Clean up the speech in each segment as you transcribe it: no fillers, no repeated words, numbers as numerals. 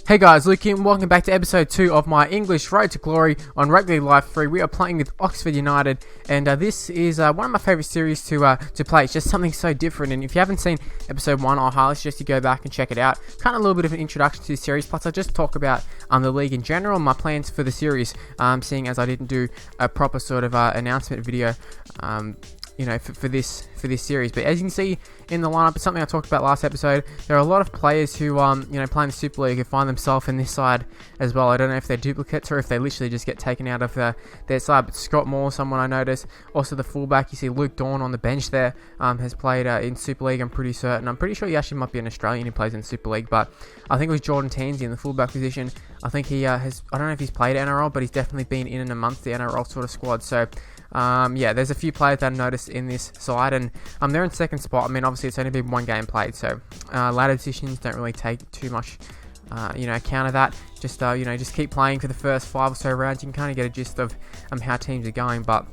Hey guys, Luke here and welcome back to episode 2 of my English Road to Glory on Rugby Live 3. We are playing with Oxford United, and this is one of my favourite series to play. It's just something so different, and if you haven't seen episode 1, I'll highly suggest you go back and check it out. Kind of a little bit of an introduction to the series, plus I just talk about the league in general and my plans for the series, seeing as I didn't do a proper sort of announcement video for this series. But as you can see in the lineup, it's something I talked about last episode. There are a lot of players who play in the Super League who find themselves in this side as well. I don't know if they're duplicates or if they literally just get taken out of their side. But Scott Moore, someone I noticed. Also the fullback, you see Luke Dawn on the bench there, has played in Super League. I'm pretty certain. I'm pretty sure he actually might be an Australian who plays in Super League. But I think it was Jordan Tansey in the fullback position. I think he has. I don't know if he's played NRL, but he's definitely been in and amongst the NRL sort of squad. So. There's a few players that I noticed in this side, and they're in second spot. I mean, obviously it's only been one game played, so ladder positions don't really take too much account of that. Just keep playing for the first 5 or so rounds. You can kind of get a gist of how teams are going. But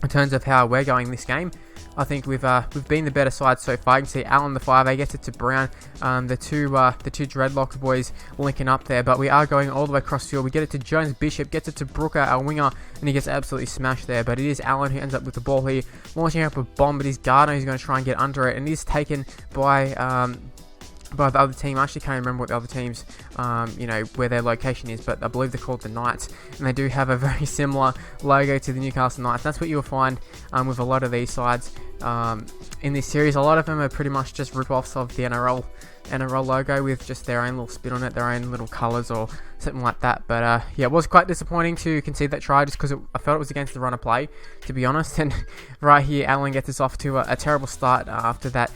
in terms of how we're going this game, I think we've been the better side so far. You can see Allen, the 5A, gets it to Brown. The two Dreadlocks boys linking up there, but we are going all the way across field. We get it to Jones. Bishop gets it to Brooker, our winger, and he gets absolutely smashed there. But it is Allen who ends up with the ball here, launching up a bomb. But it is Gardner who's going to try and get under it, and it is taken by the other team. I actually can't remember what the other teams, where their location is, but I believe they're called the Knights, and they do have a very similar logo to the Newcastle Knights. That's what you'll find with a lot of these sides in this series. A lot of them are pretty much just rip-offs of the NRL logo with just their own little spin on it, their own little colours or something like that. But it was quite disappointing to concede that try just because I felt it was against the run of play, to be honest. And right here, Allen gets us off to a terrible start after that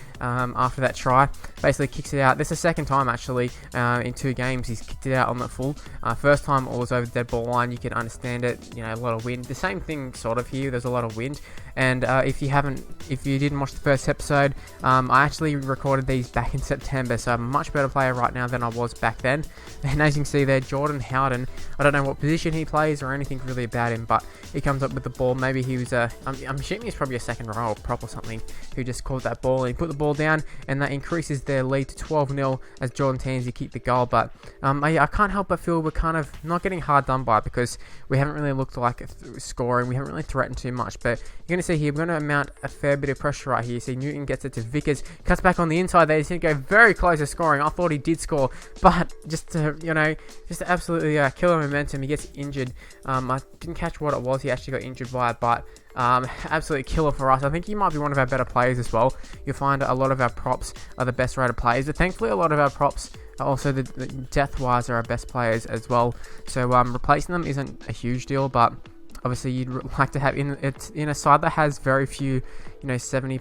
try. Basically kicks it out. This is the second time actually in 2 games he's kicked it out on the full. First time it was over the dead ball line. You can understand it. A lot of wind. The same thing sort of here. There's a lot of wind. And if you didn't watch the first episode, I actually recorded these back in September, so I'm a much better player right now than I was back then. And as you can see there, Jordan Howden, I don't know what position he plays or anything really about him, but he comes up with the ball. Maybe he was I'm assuming he's probably a second row or prop or something who just caught that ball and he put the ball down, and that increases their lead to 12-0 as Jordan Tansey keep the goal. But I can't help but feel we're kind of not getting hard done by because we haven't really looked like scoring. We haven't really threatened too much, but you're going to see here we're going to mount a fair bit of pressure right here. See, Newton gets it to Vickers, cuts back on the inside there. He's going to go very close to scoring. I thought he did score, but just to absolutely kill the momentum, he gets injured. I didn't catch what it was he actually got injured by, but absolutely killer for us. I think he might be one of our better players as well. You'll find a lot of our props are the best rated players, but thankfully a lot of our props are also the depth-wise are our best players as well. So replacing them isn't a huge deal, but obviously you'd like to have in a side that has very few 70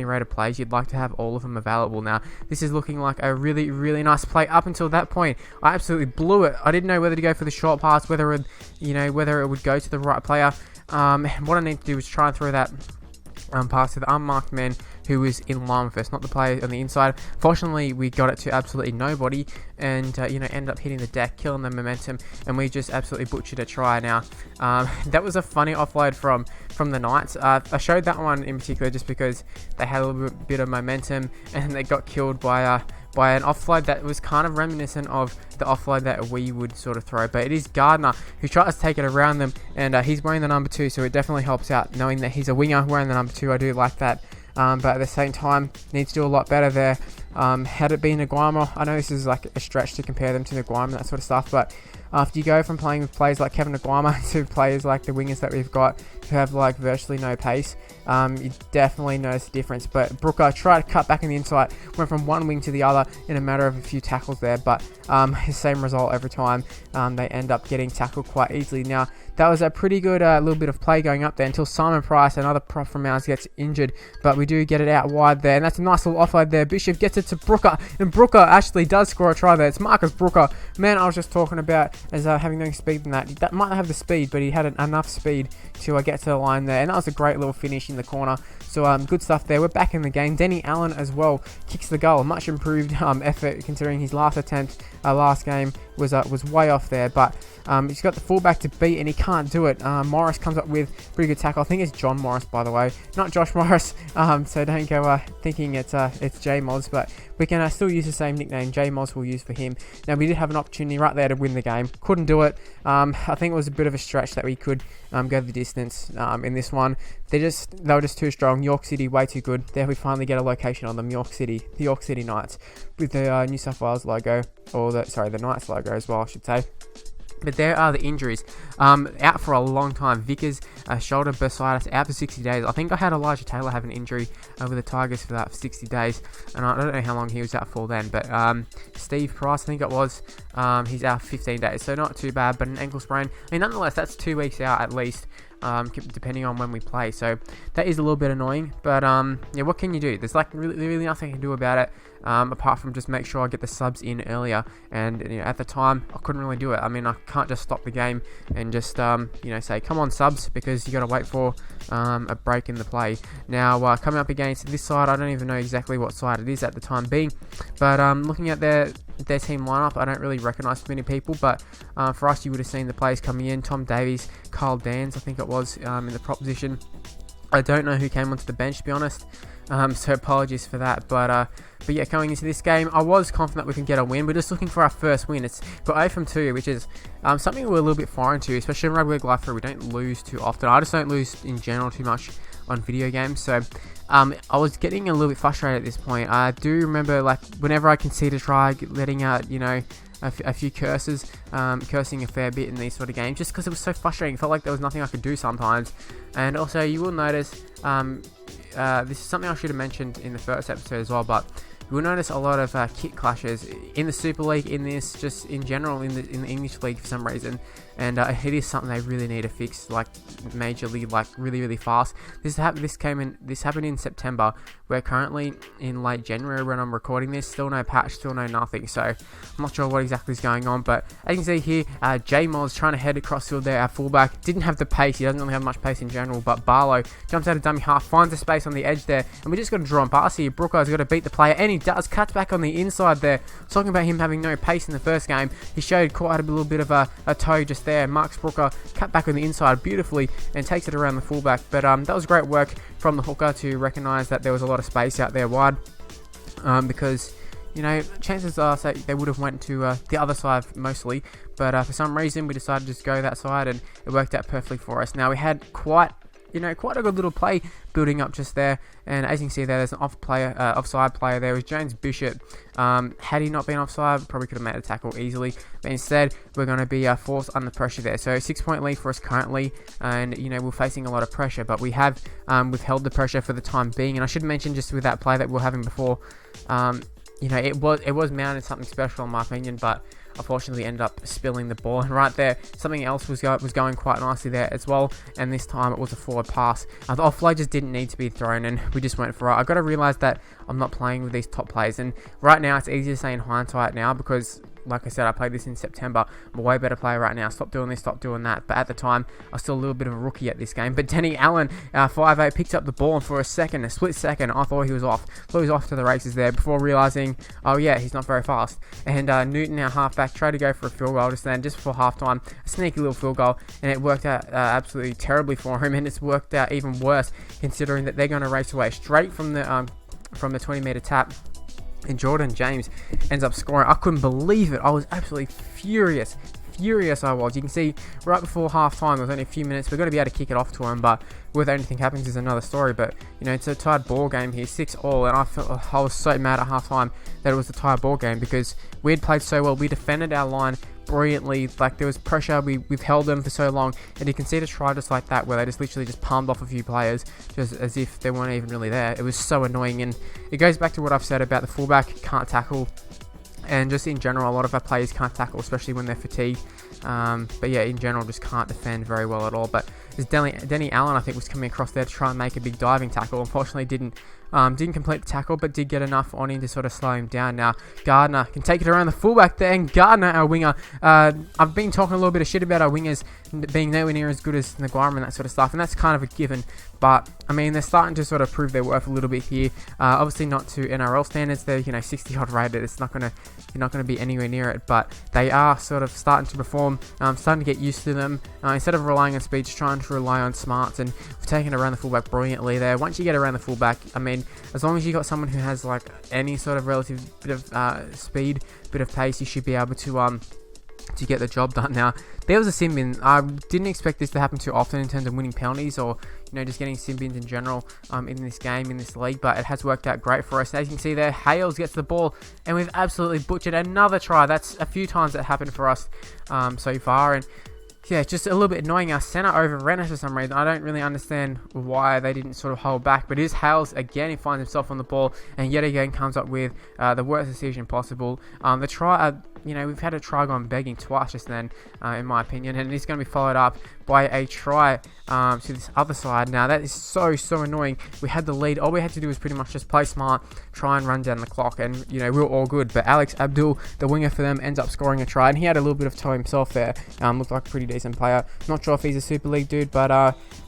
rated players. You'd like to have all of them available. Now this is looking like a really, really nice play. Up until that point I absolutely blew it. I didn't know whether to go for the short pass, whether it would go to the right player. What I need to do is try and throw that pass to the unmarked man who was in line with us, not the player on the inside. Fortunately, we got it to absolutely nobody, and ended up hitting the deck, killing the momentum, and we just absolutely butchered a try. Now, that was a funny offload from the Knights. I showed that one in particular just because they had a little bit of momentum, and they got killed by an offload that was kind of reminiscent of the offload that we would sort of throw. But it is Gardner who tries to take it around them, and he's wearing the number 2, so it definitely helps out knowing that he's a winger wearing the number 2. I do like that. But at the same time, needs to do a lot better there. Had it been Aguama, I know this is like a stretch to compare them to Aguama and that sort of stuff, but after you go from playing with players like Kevin Aguama to players like the wingers that we've got who have like virtually no pace, you definitely notice the difference. But Brooker tried to cut back in the inside, went from one wing to the other in a matter of a few tackles there, but same result every time. They end up getting tackled quite easily. Now that was a pretty good little bit of play going up there until Simon Price, another prop from ours, gets injured, but we do get it out wide there, and that's a nice little offload there. Bishop gets it to Brooker, and Brooker actually does score a try there. It's Marcus Brooker. Man, I was just talking about as having no speed than that. That might not have the speed, but he had enough speed to get to the line there, and that was a great little finish in the corner. So good stuff there. We're back in the game. Denny Allen as well kicks the goal. Much improved effort considering his last attempt last game was way off there, but He's got the fullback to beat and he can't do it. Morris comes up with pretty good tackle. I think it's John Morris, by the way, not Josh Morris. So don't go thinking it's J Moz, but we can still use the same nickname. J Moz will use for him. Now we did have an opportunity right there to win the game. Couldn't do it. I think it was a bit of a stretch that we could go the distance in this one. They were just too strong. York City way too good. There we finally get a location on them. The York City Knights with the New South Wales logo, or the Knights logo as well, I should say. But there are the injuries. Out for a long time. Vickers, shoulder bursitis, out for 60 days. I think I had Elijah Taylor have an injury with the Tigers for that for 60 days. And I don't know how long he was out for then. But Steve Price, I think it was, he's out for 15 days. So not too bad, but an ankle sprain. I mean, nonetheless, that's 2 weeks out at least. Depending on when we play, so that is a little bit annoying, but yeah, what can you do? There's like really nothing I can do about it, apart from just make sure I get the subs in earlier, and at the time I couldn't really do it. I mean, I can't just stop the game and just say come on subs, because you got to wait for a break in the play. Now coming up against this side, I don't even know exactly what side it is at the time being, but looking at their team lineup, I don't really recognise many people, but for us, you would have seen the players coming in: Tom Davies, Carl Dans, I think it was, in the prop position. I don't know who came onto the bench, to be honest, so apologies for that, but yeah, going into this game, I was confident we can get a win. We're just looking for our first win. It's got 0 from 2, which is something we're a little bit foreign to, especially in Rugby League Live 3. We don't lose too often. I just don't lose in general too much on video games, so I was getting a little bit frustrated at this point. I do remember, like, whenever I concede a try, letting out, a few curses, cursing a fair bit in these sort of games, just because it was so frustrating. It felt like there was nothing I could do sometimes. And also, you will notice, this is something I should have mentioned in the first episode as well, but you will notice a lot of kit clashes in the Super League, in this, just in general, in the English League for some reason. And it is something they really need to fix, like majorly, like really fast. This happened in September. We're currently in late January when I'm recording this. Still no patch, still no nothing. So I'm not sure what exactly is going on. But as you can see here, J Moz trying to head across field there. Our fullback didn't have the pace. He doesn't really have much pace in general. But Barlow jumps out of dummy half, finds a space on the edge there, and we just got to draw on pass here. Brooker's got to beat the player, and he does. Cuts back on the inside there. Talking about him having no pace in the first game, he showed quite a little bit of a toe just there. Mark Brooker cut back on the inside beautifully and takes it around the fullback. But that was great work from the hooker to recognise that there was a lot of space out there wide, because chances are they would have went to the other side mostly, but for some reason we decided to just go that side, and it worked out perfectly for us. Now we had quite a good little play building up just there, and as you can see there's an offside player there. It was James Bishop. Had he not been offside, probably could have made a tackle easily, but instead we're going to be forced under pressure there. So 6-point lead for us currently, and we're facing a lot of pressure, but we have withheld the pressure for the time being. And I should mention, just with that play that we were having before, it was mounted something special in my opinion, but unfortunately ended up spilling the ball. And right there, something else was going quite nicely there as well, and this time it was a forward pass. The offload just didn't need to be thrown, and we just went for it. I got to realise that I'm not playing with these top players, and right now it's easy to say in hindsight now, because like I said, I played this in September. I'm a way better player right now. Stop doing this, stop doing that. But at the time, I was still a little bit of a rookie at this game. But Denny Allen, 5'8", picks up the ball, and for a split second, I thought he was off. Thought he was off to the races there, before realising, oh yeah, he's not very fast. And Newton, our halfback, tried to go for a field goal just before halftime. A sneaky little field goal, and it worked out absolutely terribly for him. And it's worked out even worse, considering that they're going to race away straight from the 20-metre tap. And Jordan James ends up scoring. I couldn't believe it. I was absolutely furious I was. You can see right before half time, there was only a few minutes. We're going to be able to kick it off to him, but whether anything happens is another story. But it's a tied ball game here, 6-all, and I was so mad at half time that it was a tied ball game, because we had played so well. We defended our line brilliantly. Like, there was pressure, we've held them for so long, and you can see the try just like that, where they just literally just palmed off a few players just as if they weren't even really there. It was so annoying, and it goes back to what I've said about the fullback can't tackle, and just in general a lot of our players can't tackle, especially when they're fatigued. But yeah, in general just can't defend very well at all. But as Denny Allen, I think, was coming across there to try and make a big diving tackle. Unfortunately, didn't complete the tackle, but did get enough on him to sort of slow him down. Now, Gardner can take it around the fullback there, and Gardner, our winger, I've been talking a little bit of shit about our wingers being nowhere near as good as Nguarma and that sort of stuff, and that's kind of a given, but, I mean, they're starting to sort of prove their worth a little bit here. Obviously not to NRL standards, they're, 60-odd rated, you're not going to be anywhere near it, but they are sort of starting to perform, starting to get used to them. Instead of relying on speed, just trying to rely on smarts, and we've taken around the fullback brilliantly there. Once you get around the fullback, I mean, as long as you got someone who has like any sort of relative bit of speed, bit of pace, you should be able to get the job done. Now, there was a sin bin. I didn't expect this to happen too often in terms of winning penalties or, just getting sin bins in general in this game, in this league, but it has worked out great for us. As you can see there, Hales gets the ball, and we've absolutely butchered another try. That's a few times that happened for us so far, and yeah, just a little bit annoying. Our centre overran us for some reason. I don't really understand why they didn't sort of hold back, but it is Hales again. He finds himself on the ball, and yet again comes up with the worst decision possible. The try, we've had a try gone begging twice just then, in my opinion, and it's going to be followed up by a try to this other side. Now, that is so annoying. We had the lead. All we had to do was pretty much just play smart, try and run down the clock, and, we were all good. But Alex Abdul, the winger for them, ends up scoring a try, and he had a little bit of toe himself there. Looked like a pretty decent player. Not sure if he's a Super League dude, but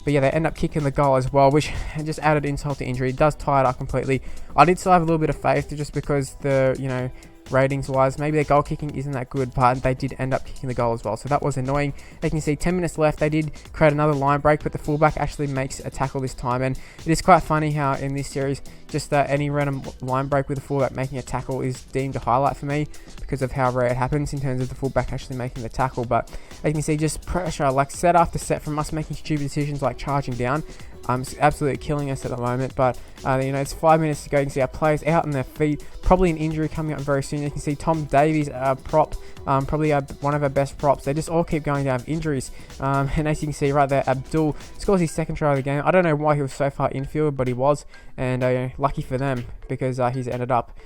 yeah, they end up kicking the goal as well, which just added insult to injury. It does tie it up completely. I did still have a little bit of faith, just because the, ratings wise, maybe their goal kicking isn't that good, but they did end up kicking the goal as well, so that was annoying. You can see 10 minutes left. They did create another line break, but the fullback actually makes a tackle this time, and it is quite funny how in this series just any random line break with the fullback making a tackle is deemed a highlight for me because of how rare it happens in terms of the fullback actually making the tackle. But as you can see, just pressure, like set after set from us making stupid decisions like charging down. It's absolutely killing us at the moment, but it's 5 minutes to go. You can see our players out on their feet, probably an injury coming up very soon. You can see Tom Davies, prop, probably one of our best props. They just all keep going down with injuries, and as you can see right there, Abdul scores his second try of the game. I don't know why he was so far infield, but he was, and lucky for them because he's ended up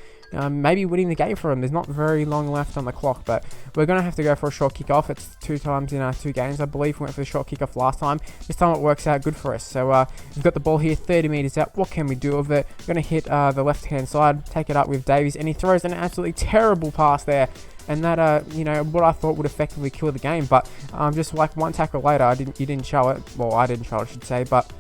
maybe winning the game for him. There's not very long left on the clock, but we're going to have to go for a short kickoff. It's 2 times in 2 games, I believe. We went for the short kickoff last time. This time it works out good for us. So we've got the ball here, 30 metres out. What can we do with it? We're going to hit the left-hand side, take it up with Davies, and he throws an absolutely terrible pass there. And that, what I thought would effectively kill the game. But just like one tackle later, you didn't show it. Well, I didn't show it, I should say, but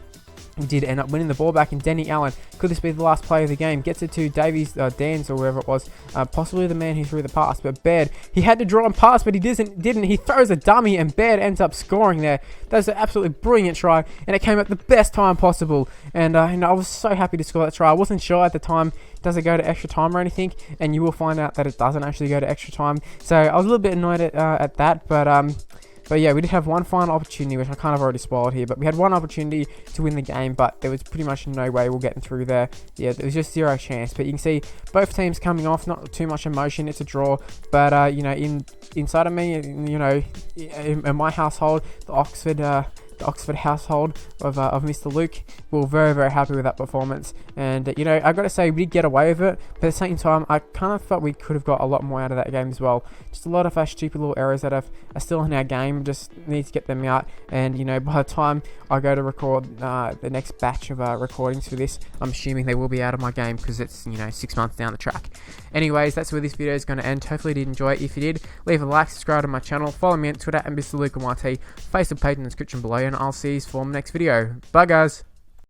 he did end up winning the ball back, and Denny Allen, could this be the last play of the game, gets it to Davies, Dans, or whoever it was, possibly the man who threw the pass, but Baird, he had to draw and pass, but he didn't, he throws a dummy, and Baird ends up scoring there. That was an absolutely brilliant try, and it came at the best time possible, and I was so happy to score that try. I wasn't sure at the time, does it go to extra time or anything, and you will find out that it doesn't actually go to extra time, so I was a little bit annoyed at that, but yeah, we did have one final opportunity, which I kind of already spoiled here, but we had one opportunity to win the game, but there was pretty much no way we're getting through there. Yeah, there was just zero chance, but you can see both teams coming off, not too much emotion, it's a draw, but, inside of me, in my household, the Oxford household of Mr. Luke, we were very, very happy with that performance, and I got to say, we did get away with it, but at the same time, I kind of felt we could have got a lot more out of that game as well. Just a lot of stupid little errors that are still in our game, just need to get them out, and by the time I go to record the next batch of recordings for this, I'm assuming they will be out of my game, because it's 6 months down the track. Anyways, that's where this video is going to end. Hopefully you did enjoy it. If you did, leave a like, subscribe to my channel, follow me on Twitter and Mr. Luke YT, Facebook page in the description below, and I'll see you for my next video. Bye guys.